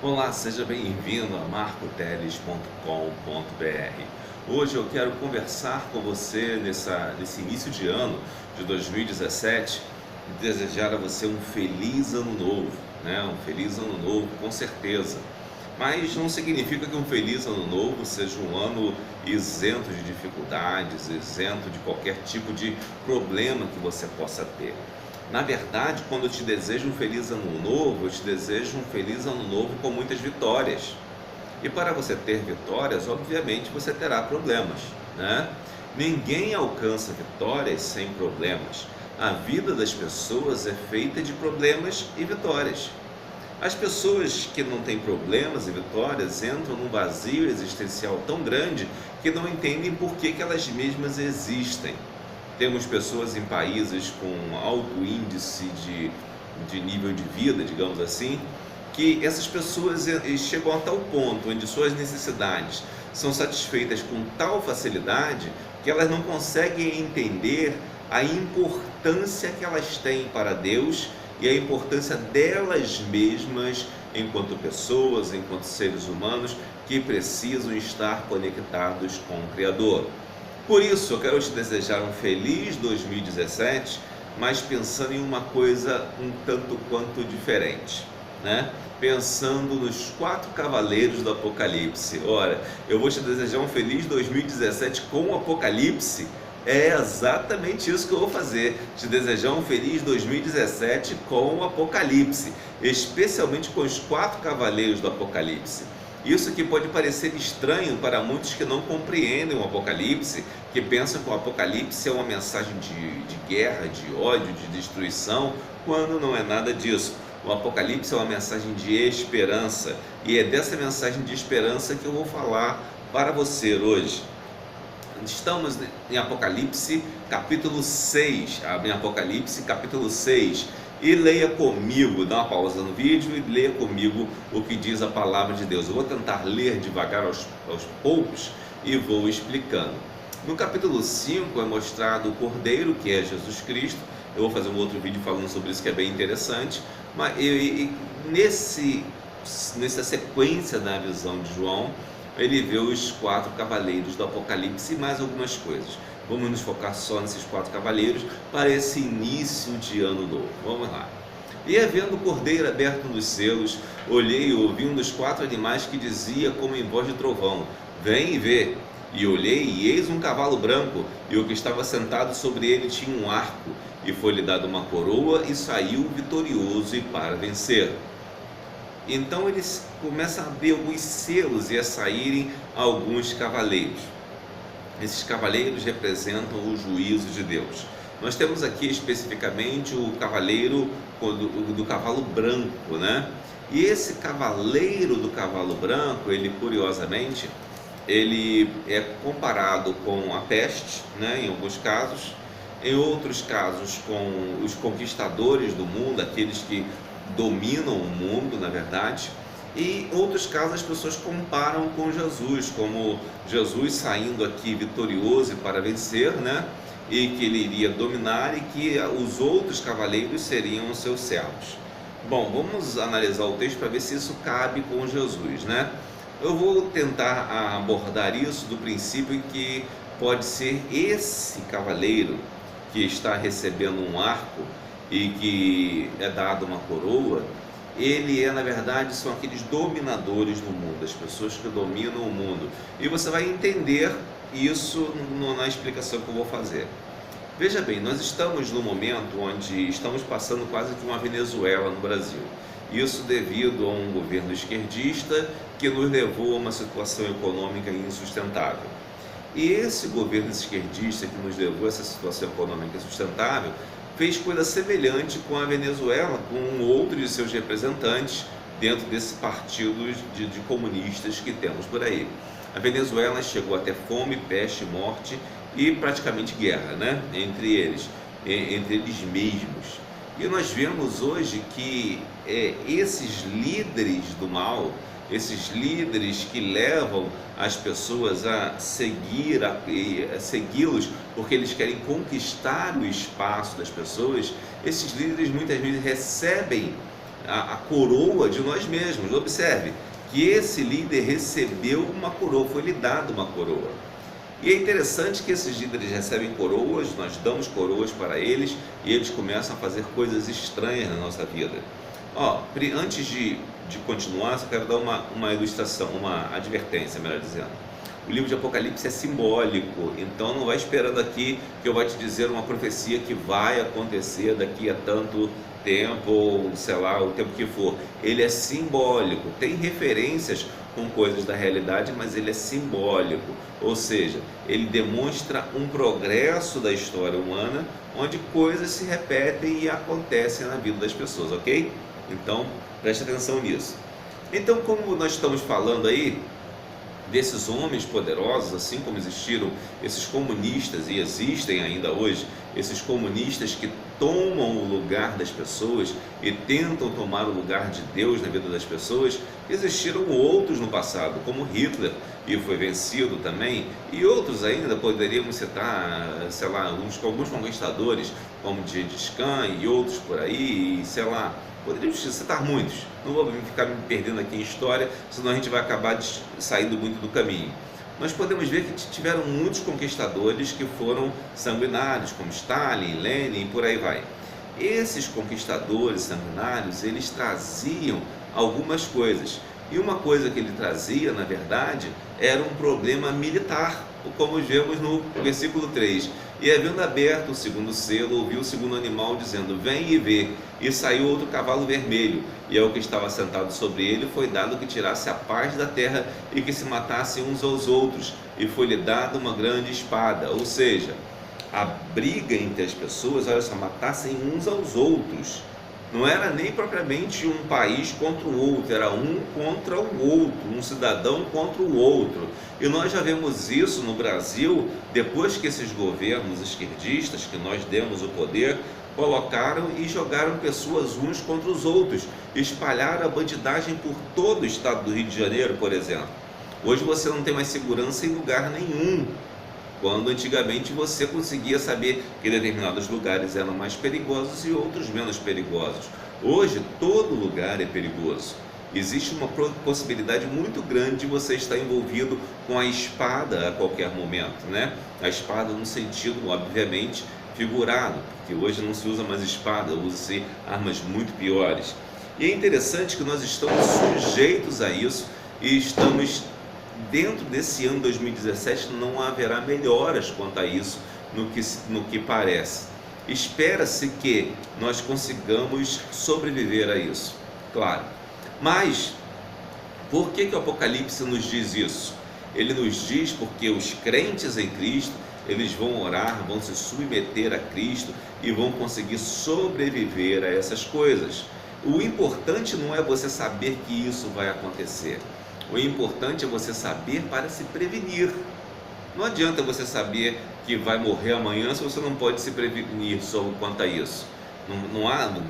Olá, seja bem-vindo a marcoteles.com.br. Hoje eu quero conversar com você nesse início de ano de 2017 e desejar a você um feliz ano novo, né? Um feliz ano novo, com certeza. Mas não significa que um feliz ano novo seja um ano isento de dificuldades, isento de qualquer tipo de problema que você possa ter. Na verdade, quando eu te desejo um feliz ano novo, eu te desejo um feliz ano novo com muitas vitórias. E para você ter vitórias, obviamente você terá problemas, né? Ninguém alcança vitórias sem problemas. A vida das pessoas é feita de problemas e vitórias. As pessoas que não têm problemas e vitórias entram num vazio existencial tão grande que não entendem por que elas mesmas existem. Temos pessoas em países com alto índice de nível de vida, digamos assim, que essas pessoas chegam a tal ponto onde suas necessidades são satisfeitas com tal facilidade que elas não conseguem entender a importância que elas têm para Deus e a importância delas mesmas enquanto pessoas, enquanto seres humanos que precisam estar conectados com o Criador. Por isso, eu quero te desejar um feliz 2017, mas pensando em uma coisa um tanto quanto diferente, né? Pensando nos 4 cavaleiros do Apocalipse. Ora, eu vou te desejar um feliz 2017 com o Apocalipse. É exatamente isso que eu vou fazer, te desejar um feliz 2017 com o Apocalipse, especialmente com os 4 cavaleiros do Apocalipse. Isso que pode parecer estranho para muitos que não compreendem o Apocalipse, que pensam que o Apocalipse é uma mensagem de guerra, de ódio, de destruição, quando não é nada disso. O Apocalipse é uma mensagem de esperança, e é dessa mensagem de esperança que eu vou falar para você hoje. Estamos em Apocalipse capítulo 6, em Apocalipse capítulo 6, e leia comigo, dá uma pausa no vídeo e leia comigo o que diz a palavra de Deus. Eu vou tentar ler devagar aos poucos e vou explicando. No capítulo 5 é mostrado o Cordeiro, que é Jesus Cristo. Eu vou fazer um outro vídeo falando sobre isso que é bem interessante, mas nessa sequência da visão de João, ele vê os 4 cavaleiros do Apocalipse e mais algumas coisas. Vamos nos focar só nesses 4 cavaleiros para esse início de ano novo. Vamos lá. E havendo o Cordeiro aberto nos selos, olhei e ouvi um dos 4 animais que dizia como em voz de trovão: vem e vê. E olhei, e eis um cavalo branco, e o que estava sentado sobre ele tinha um arco, e foi-lhe dada uma coroa, e saiu vitorioso e para vencer. Então eles começam a abrir alguns selos e a saírem alguns cavaleiros. Esses cavaleiros representam o juízo de Deus. Nós temos aqui especificamente o cavaleiro do cavalo branco, né? E esse cavaleiro do cavalo branco, ele curiosamente, ele é comparado com a peste, né? Em alguns casos, em outros casos com os conquistadores do mundo, aqueles que dominam o mundo, na verdade. E em outros casos as pessoas comparam com Jesus, como Jesus saindo aqui vitorioso para vencer, né? E que ele iria dominar e que os outros cavaleiros seriam os seus servos. Bom, vamos analisar o texto para ver se isso cabe com Jesus, né? Eu vou tentar abordar isso do princípio que pode ser esse cavaleiro que está recebendo um arco e que é dado uma coroa. Ele na verdade, são aqueles dominadores do mundo, as pessoas que dominam o mundo. E você vai entender isso na explicação que eu vou fazer. Veja bem, nós estamos num momento onde estamos passando quase que uma Venezuela no Brasil. Isso devido a um governo esquerdista que nos levou a uma situação econômica insustentável. E esse governo esquerdista que nos levou a essa situação econômica insustentável fez coisa semelhante com a Venezuela, com outros de seus representantes dentro desse partido de comunistas que temos por aí. A Venezuela chegou até fome, peste, morte e praticamente guerra, né? entre eles mesmos. E nós vemos hoje que esses líderes do mal, esses líderes que levam as pessoas a segui-los porque eles querem conquistar o espaço das pessoas, esses líderes muitas vezes recebem a coroa de nós mesmos. Observe que esse líder recebeu uma coroa, foi lhe dado uma coroa. E é interessante que esses líderes recebem coroas, nós damos coroas para eles e eles começam a fazer coisas estranhas na nossa vida. Antes de continuar, só quero dar uma ilustração, uma advertência, melhor dizendo. O livro de Apocalipse é simbólico, então não vai esperando aqui que eu vou te dizer uma profecia que vai acontecer daqui a tanto tempo, ou sei lá, o tempo que for. Ele é simbólico, tem referências com coisas da realidade, mas ele é simbólico, ou seja, ele demonstra um progresso da história humana, onde coisas se repetem e acontecem na vida das pessoas, ok? Então, preste atenção nisso. Então, como nós estamos falando aí, desses homens poderosos, assim como existiram esses comunistas e existem ainda hoje, esses comunistas que tomam o lugar das pessoas e tentam tomar o lugar de Deus na vida das pessoas, existiram outros no passado, como Hitler, e foi vencido também, e outros ainda, poderíamos citar, sei lá, alguns conquistadores, como Gengis Khan e outros por aí, e sei lá, poderíamos citar muitos, não vou ficar me perdendo aqui em história, senão a gente vai acabar saindo muito do caminho. Nós podemos ver que tiveram muitos conquistadores que foram sanguinários, como Stalin, Lenin e por aí vai. Esses conquistadores sanguinários, eles traziam algumas coisas, e uma coisa que ele trazia, na verdade, era um problema militar, como vemos no versículo 3. E havendo aberto o segundo selo, ouviu o segundo animal dizendo: vem e vê. E saiu outro cavalo vermelho, e ao que estava sentado sobre ele foi dado que tirasse a paz da terra e que se matassem uns aos outros, e foi-lhe dada uma grande espada. Ou seja, a briga entre as pessoas, olha só, matassem uns aos outros. Não era nem propriamente um país contra o outro, era um contra o outro, um cidadão contra o outro. E nós já vemos isso no Brasil, depois que esses governos esquerdistas, que nós demos o poder, colocaram e jogaram pessoas uns contra os outros, espalharam a bandidagem por todo o estado do Rio de Janeiro, por exemplo. Hoje você não tem mais segurança em lugar nenhum, quando antigamente você conseguia saber que determinados lugares eram mais perigosos e outros menos perigosos. Hoje todo lugar é perigoso. Existe uma possibilidade muito grande de você estar envolvido com a espada a qualquer momento, né? A espada no sentido, obviamente, figurado, porque hoje não se usa mais espada, usa-se armas muito piores. E é interessante que nós estamos sujeitos a isso e estamos dentro desse ano 2017, não haverá melhoras quanto a isso no que parece. Espera-se que nós consigamos sobreviver a isso, claro. Mas por que o Apocalipse nos diz isso? Ele nos diz porque os crentes em Cristo, eles vão orar, vão se submeter a Cristo e vão conseguir sobreviver a essas coisas. O importante não é você saber que isso vai acontecer. O importante é você saber para se prevenir. Não adianta você saber que vai morrer amanhã se você não pode se prevenir sobre quanto a isso.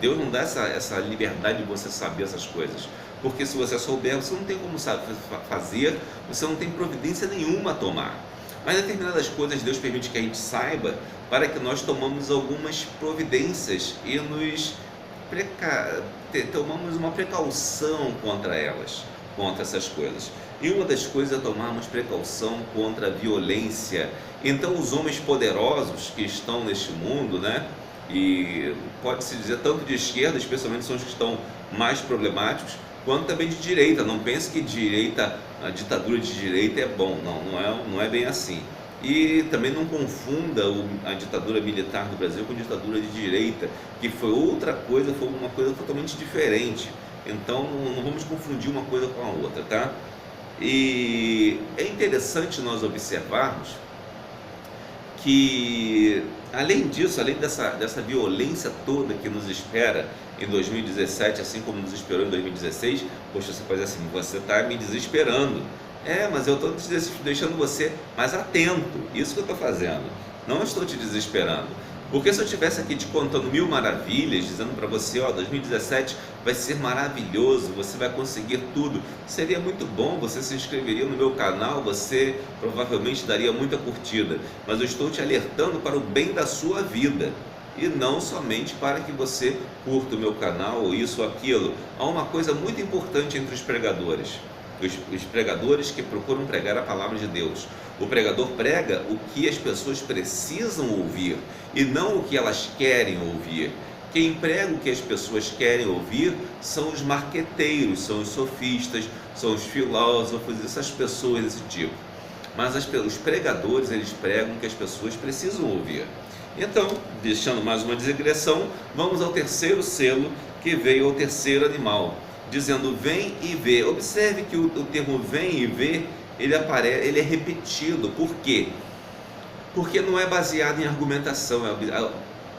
Deus não dá essa liberdade de você saber essas coisas. Porque se você souber, você não tem como fazer, você não tem providência nenhuma a tomar. Mas determinadas coisas Deus permite que a gente saiba para que nós tomamos algumas providências e tomamos uma precaução contra elas, contra essas coisas. E uma das coisas é tomarmos precaução contra a violência. Então os homens poderosos que estão neste mundo, né, e pode-se dizer tanto de esquerda, especialmente são os que estão mais problemáticos, quanto também de direita. Não pense que a ditadura de direita é bom, não é bem assim. E também não confunda a ditadura militar do Brasil com a ditadura de direita, que foi outra coisa, foi uma coisa totalmente diferente. Então não vamos confundir uma coisa com a outra, tá? E é interessante nós observarmos que, além disso, além dessa violência toda que nos espera em 2017, assim como nos esperou em 2016, poxa, você pode dizer assim, você está me desesperando. Mas eu estou deixando você mais atento, isso que eu estou fazendo, não estou te desesperando. Porque se eu estivesse aqui te contando mil maravilhas, dizendo para você, 2017 vai ser maravilhoso, você vai conseguir tudo, seria muito bom, você se inscreveria no meu canal, você provavelmente daria muita curtida, mas eu estou te alertando para o bem da sua vida. e não somente para que você curta o meu canal ou isso ou aquilo. Há uma coisa muito importante entre os pregadores. Os pregadores que procuram pregar a palavra de Deus. O pregador prega o que as pessoas precisam ouvir e não o que elas querem ouvir. Quem prega o que as pessoas querem ouvir são os marqueteiros, são os sofistas, são os filósofos, essas pessoas desse tipo. Mas os pregadores, eles pregam o que as pessoas precisam ouvir. Então, deixando mais uma digressão, vamos ao terceiro selo, que veio ao terceiro animal, dizendo vem e vê. Observe que o termo vem e vê, ele é repetido. Por quê? Porque não é baseado em argumentação, é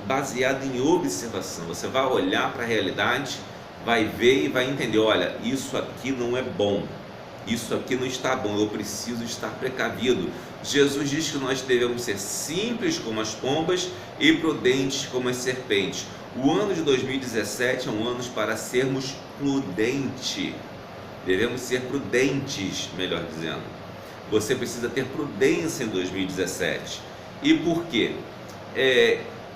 baseado em observação. Você vai olhar para a realidade, vai ver e vai entender, olha, isso aqui não é bom, isso aqui não está bom, eu preciso estar precavido. Jesus diz que nós devemos ser simples como as pombas e prudentes como as serpentes. O ano de 2017 é um ano para sermos prudentes. Devemos ser prudentes, melhor dizendo. Você precisa ter prudência em 2017. E por quê?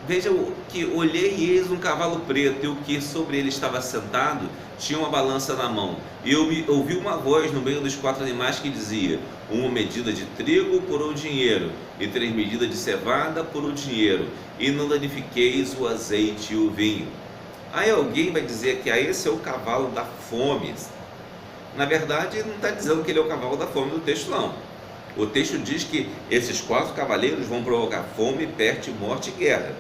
Veja que olhei e eis um cavalo preto, e o que sobre ele estava sentado tinha uma balança na mão. E eu ouvi uma voz no meio dos 4 animais que dizia: 1 medida de trigo por um dinheiro, e 3 medidas de cevada por um dinheiro, e não danifiqueis o azeite e o vinho. Aí alguém vai dizer que esse é o cavalo da fome. Na verdade, não está dizendo que ele é o cavalo da fome do texto, não. O texto diz que esses 4 cavaleiros vão provocar fome, peste, morte e guerra.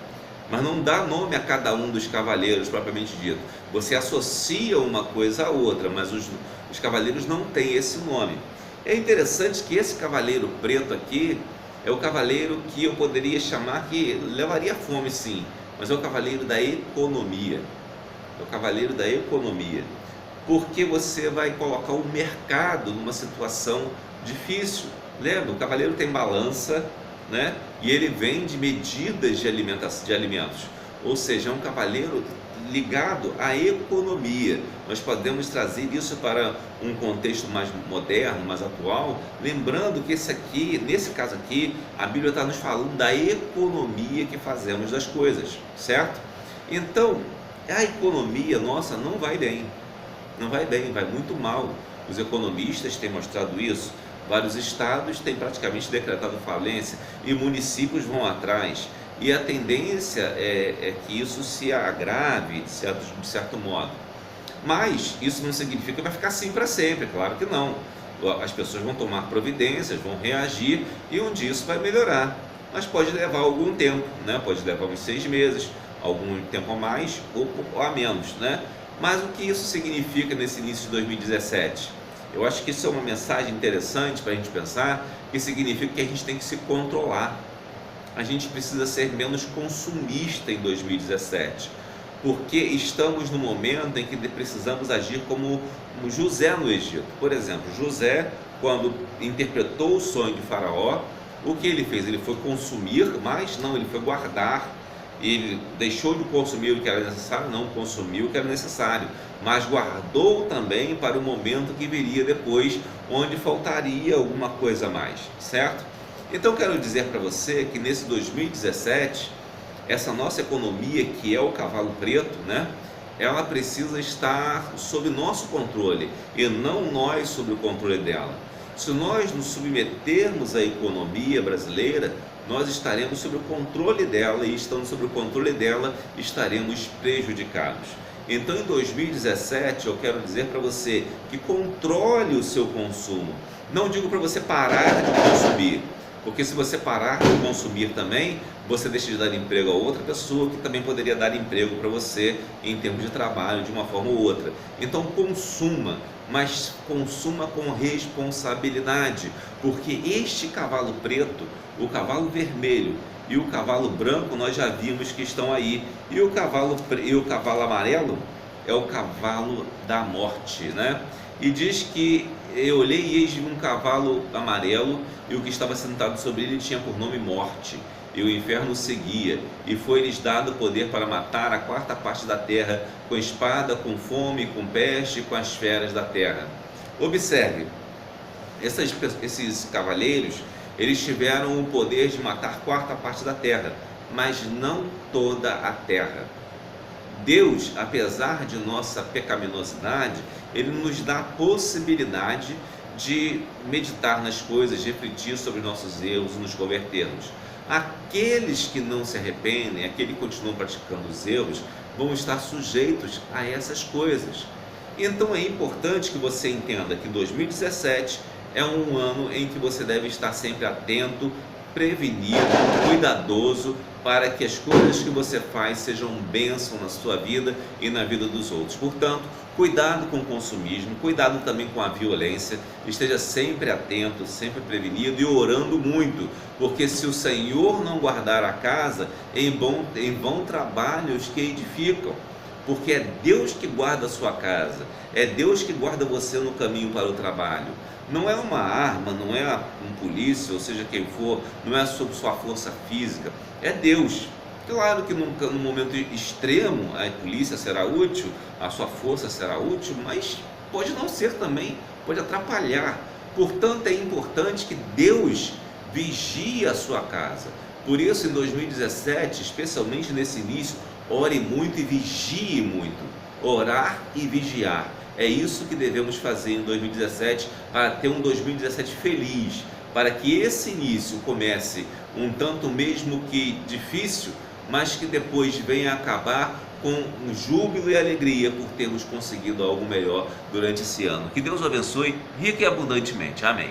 Mas não dá nome a cada um dos cavaleiros propriamente dito. Você associa uma coisa a outra, mas os cavaleiros não têm esse nome. É interessante que esse cavaleiro preto aqui é o cavaleiro que eu poderia chamar que levaria fome, sim, mas é o cavaleiro da economia. É o cavaleiro da economia. Porque você vai colocar o mercado numa situação difícil. Lembra? O cavaleiro tem balança, né? E ele vende medidas de alimentos, ou seja, é um cavaleiro ligado à economia. Nós podemos trazer isso para um contexto mais moderno, mais atual, lembrando que nesse caso aqui, a Bíblia está nos falando da economia que fazemos das coisas, certo? Então, a economia nossa não vai bem, vai muito mal. Os economistas têm mostrado isso. Vários estados têm praticamente decretado falência e municípios vão atrás. E a tendência é que isso se agrave de certo modo. Mas isso não significa que vai ficar assim para sempre, claro que não. As pessoas vão tomar providências, vão reagir e um dia isso vai melhorar. Mas pode levar algum tempo, né? Pode levar uns 6 meses, algum tempo a mais ou a menos, né? Mas o que isso significa nesse início de 2017? Eu acho que isso é uma mensagem interessante para a gente pensar, que significa que a gente tem que se controlar. A gente precisa ser menos consumista em 2017, porque estamos no momento em que precisamos agir como José no Egito. Por exemplo, José, quando interpretou o sonho de Faraó, o que ele fez? Ele foi consumir, mas não, ele foi guardar. Ele deixou de consumir o que era necessário, não consumiu o que era necessário, mas guardou também para o momento que viria depois, onde faltaria alguma coisa a mais, certo? Então quero dizer para você que nesse 2017, essa nossa economia, que é o cavalo preto, né? Ela precisa estar sob nosso controle e não nós sob o controle dela. Se nós nos submetermos à economia brasileira, nós estaremos sob o controle dela, e estando sob o controle dela, estaremos prejudicados. Então, em 2017, eu quero dizer para você que controle o seu consumo. Não digo para você parar de consumir, porque se você parar de consumir também, você deixa de dar emprego a outra pessoa que também poderia dar emprego para você em termos de trabalho, de uma forma ou outra. Então, consuma, mas consuma com responsabilidade, porque este cavalo preto, o cavalo vermelho e o cavalo branco nós já vimos que estão aí, e o cavalo amarelo é o cavalo da morte, né? E diz que eu olhei e eis um cavalo amarelo, e o que estava sentado sobre ele tinha por nome Morte, e o inferno seguia, e foi-lhes dado poder para matar a 4ª parte da terra, com espada, com fome, com peste, com as feras da terra. Observe, esses cavaleiros, eles tiveram o poder de matar a 4ª parte da terra, mas não toda a terra. Deus, apesar de nossa pecaminosidade, Ele nos dá a possibilidade de meditar nas coisas, refletir sobre nossos erros e nos convertermos. Aqueles que não se arrependem, aqueles que continuam praticando os erros, vão estar sujeitos a essas coisas. Então é importante que você entenda que 2017 é um ano em que você deve estar sempre atento, prevenido, cuidadoso, para que as coisas que você faz sejam bênção na sua vida e na vida dos outros. Portanto, cuidado com o consumismo, cuidado também com a violência, esteja sempre atento, sempre prevenido e orando muito, porque se o Senhor não guardar a casa, em vão trabalham os que edificam. Porque é Deus que guarda a sua casa, é Deus que guarda você no caminho para o trabalho. Não é uma arma, não é um polícia, ou seja quem for, não é sobre sua força física, é Deus. Claro que num momento extremo a polícia será útil, a sua força será útil, mas pode não ser também, pode atrapalhar. Portanto, é importante que Deus vigie a sua casa. Por isso, em 2017, especialmente nesse início, ore muito e vigie muito. Orar e vigiar. É isso que devemos fazer em 2017 para ter um 2017 feliz, para que esse início comece um tanto mesmo que difícil, mas que depois venha a acabar com um júbilo e alegria por termos conseguido algo melhor durante esse ano. Que Deus o abençoe rica e abundantemente. Amém.